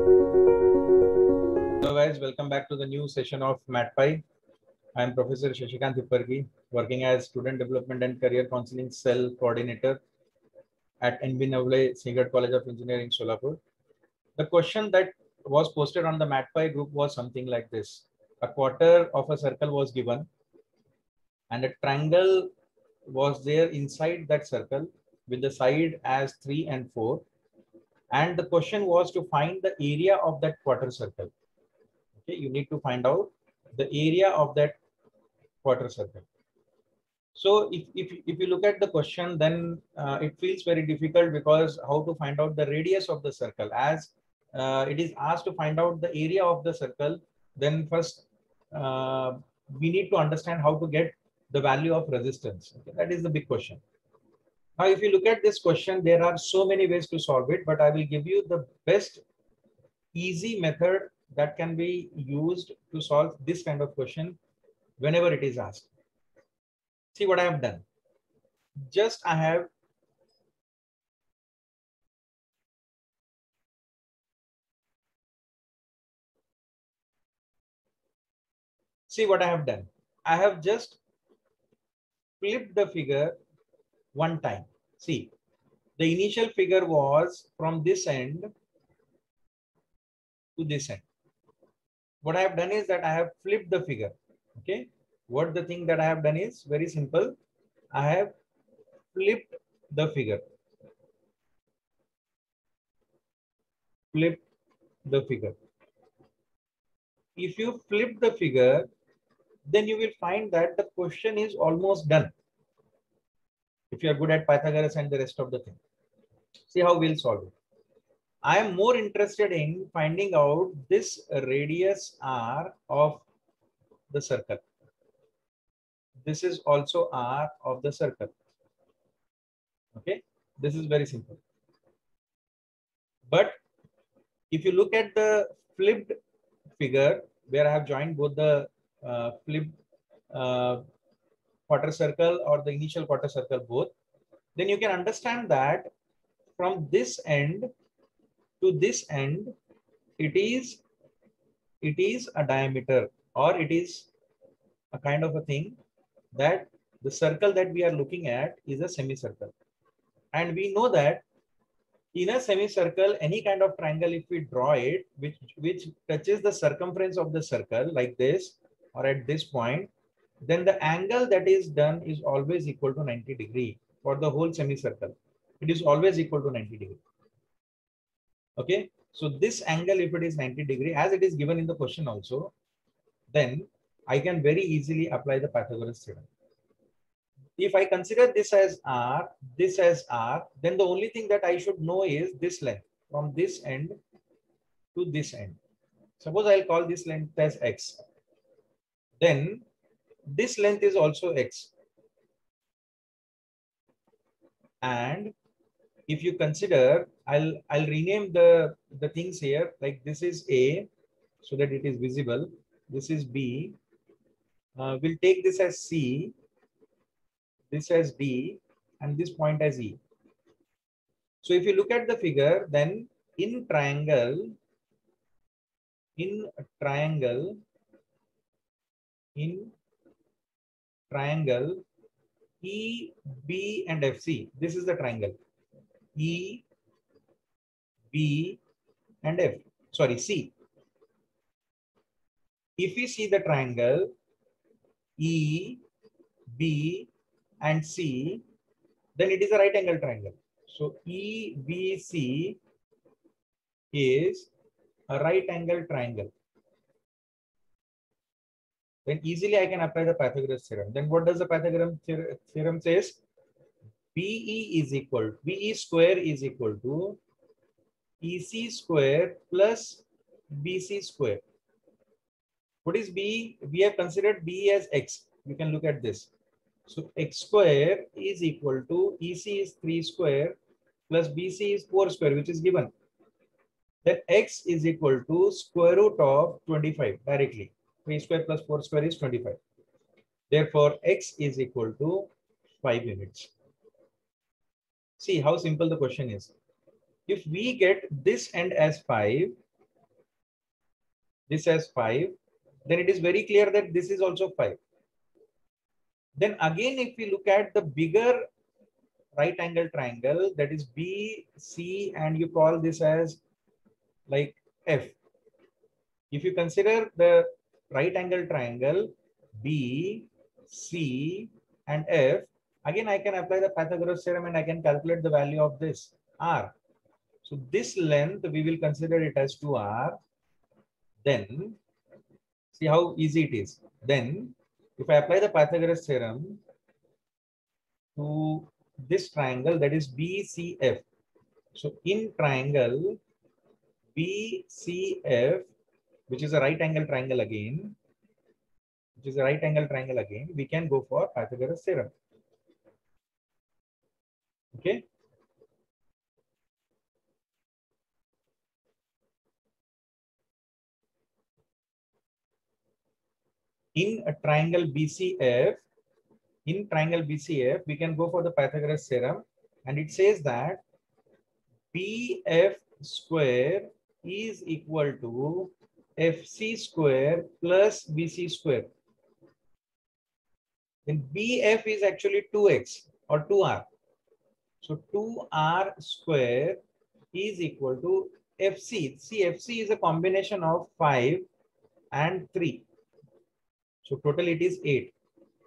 Hello guys, welcome back to the new session of MatPy. I am Professor Shashikant Hippargi, working as Student Development and Career Counseling Cell Coordinator at NB Navle Singat College of Engineering, Solapur. The question that was posted on the MatPy group was something like this. A quarter of a circle was given and a triangle was there inside that circle with the side as 3 and 4. And the question was to find the area of that quarter circle. Okay, you need to find out the area of that quarter circle. So if you look at the question, then it feels very difficult because how to find out the radius of the circle, as it is asked to find out the area of the circle, then first we need to understand how to get the value of resistance. Okay, that is the big question. Now, if you look at this question, there are so many ways to solve it, but I will give you the best easy method that can be used to solve this kind of question whenever it is asked. See what I have done. Just I have see what I have done. I have just flipped the figure one time. See, the initial figure was from this end to this end. What I have done is that I have flipped the figure. Okay. What the thing that I have done is very simple. I have flipped the figure. Flip the figure. If you flip the figure, then you will find that the question is almost done. If you are good at Pythagoras and the rest of the thing. See how we'll solve it. I am more interested in finding out this radius r of the circle. This is also r of the circle. Okay, this is very simple. But if you look at the flipped figure where I have joined both the flipped quarter circle or the initial quarter circle both, then you can understand that from this end to this end, it is a diameter, or it is a kind of a thing that the circle that we are looking at is a semicircle. And we know that in a semicircle, any kind of triangle, if we draw it, which touches the circumference of the circle like this, or at this point, then the angle that is done is always equal to 90 degree for the whole semicircle. It is always equal to 90 degree. Okay, so this angle, if it is 90 degree, as it is given in the question also, then I can very easily apply the Pythagoras theorem. If I consider this as r, then the only thing that I should know is this length from this end to this end. Suppose I'll call this length as x. Then this length is also x. And if you consider, I'll rename the things here, like this is A, so that it is visible. This is B. We'll take this as C, this as D, and this point as E. So if you look at the figure, then in triangle, E, B, and F. C. This is the triangle. E, B, and F. Sorry, C. If we see the triangle E, B, and C, then it is a right angle triangle. So EBC is a right angle triangle. Then easily I can apply the Pythagoras theorem. Then what does the Pythagoras theorem says? BE square is equal to EC square plus BC square. What is B? We have considered B as X. You can look at this. So X square is equal to EC is 3 square plus BC is 4 square, which is given. Then X is equal to square root of 25 directly. 3 square plus 4 square is 25. Therefore, X is equal to 5 units. See how simple the question is. If we get this end as 5, this as 5, then it is very clear that this is also 5. Then again, if we look at the bigger right angle triangle, that is BC, and you call this as like F. If you consider the right angle triangle B, C, and F, again I can apply the Pythagoras theorem and I can calculate the value of this R. So this length we will consider it as 2R. Then see how easy it is. Then if I apply the Pythagoras theorem to this triangle, that is BCF. So in triangle BCF, which is a right angle triangle again, we can go for Pythagoras theorem. Okay. In a triangle BCF, we can go for the Pythagoras theorem, and it says that BF square is equal to FC square plus BC square. Then BF is actually 2x or 2R. So 2R square is equal to FC. See, FC is a combination of 5 and 3. So total it is 8.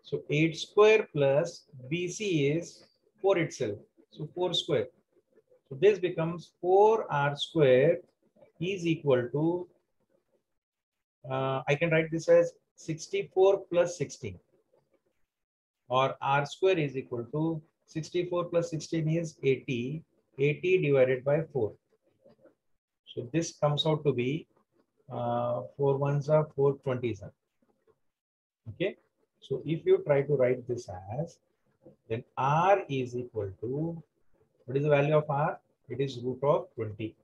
So 8 square plus BC is 4 itself. So 4 square. So this becomes 4R square is equal to, I can write this as 64 plus 16. Or R square is equal to 64 plus 16 is 80. 80 divided by 4. So this comes out to be 4 ones are 4 20s. Okay. So if you try to write this as, then R is equal to, what is the value of R? It is root of 20.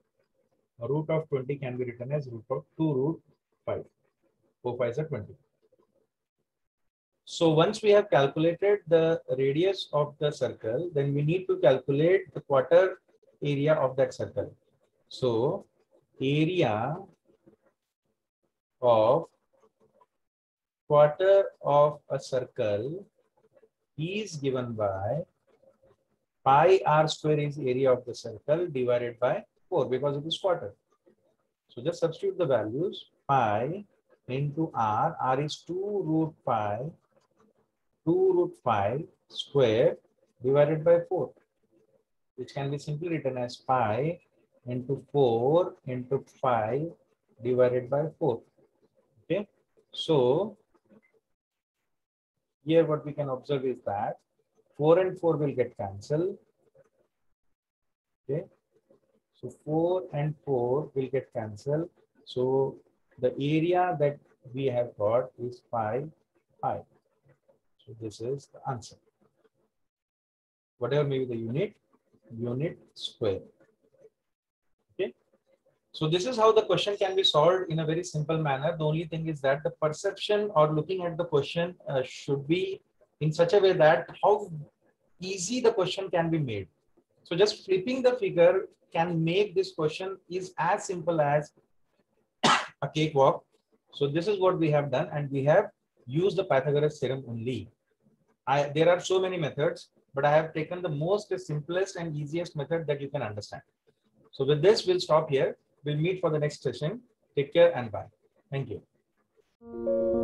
Root of 20 can be written as root of 2 root 5. 4 5s are 20. So once we have calculated the radius of the circle, then we need to calculate the quarter area of that circle. So area of quarter of a circle is given by pi R square is area of the circle divided by 4 because it is quarter. So just substitute the values. Pi into R. R is 2 root 5 square divided by 4, which can be simply written as pi into 4 into 5 divided by 4. Okay. So here what we can observe is that 4 and 4 will get cancelled. Okay. So 4 and 4 will get cancelled. So the area that we have got is pi. So this is the answer. Whatever may be the unit square. Okay. So this is how the question can be solved in a very simple manner. The only thing is that the perception or looking at the question should be in such a way that how easy the question can be made. So just flipping the figure can make this question is as simple as a cakewalk. So this is what we have done, and we have used the Pythagoras theorem only. There are so many methods, but I have taken the most simplest and easiest method that you can understand. So with this, we'll stop here. We'll meet for the next session. Take care and bye. Thank you.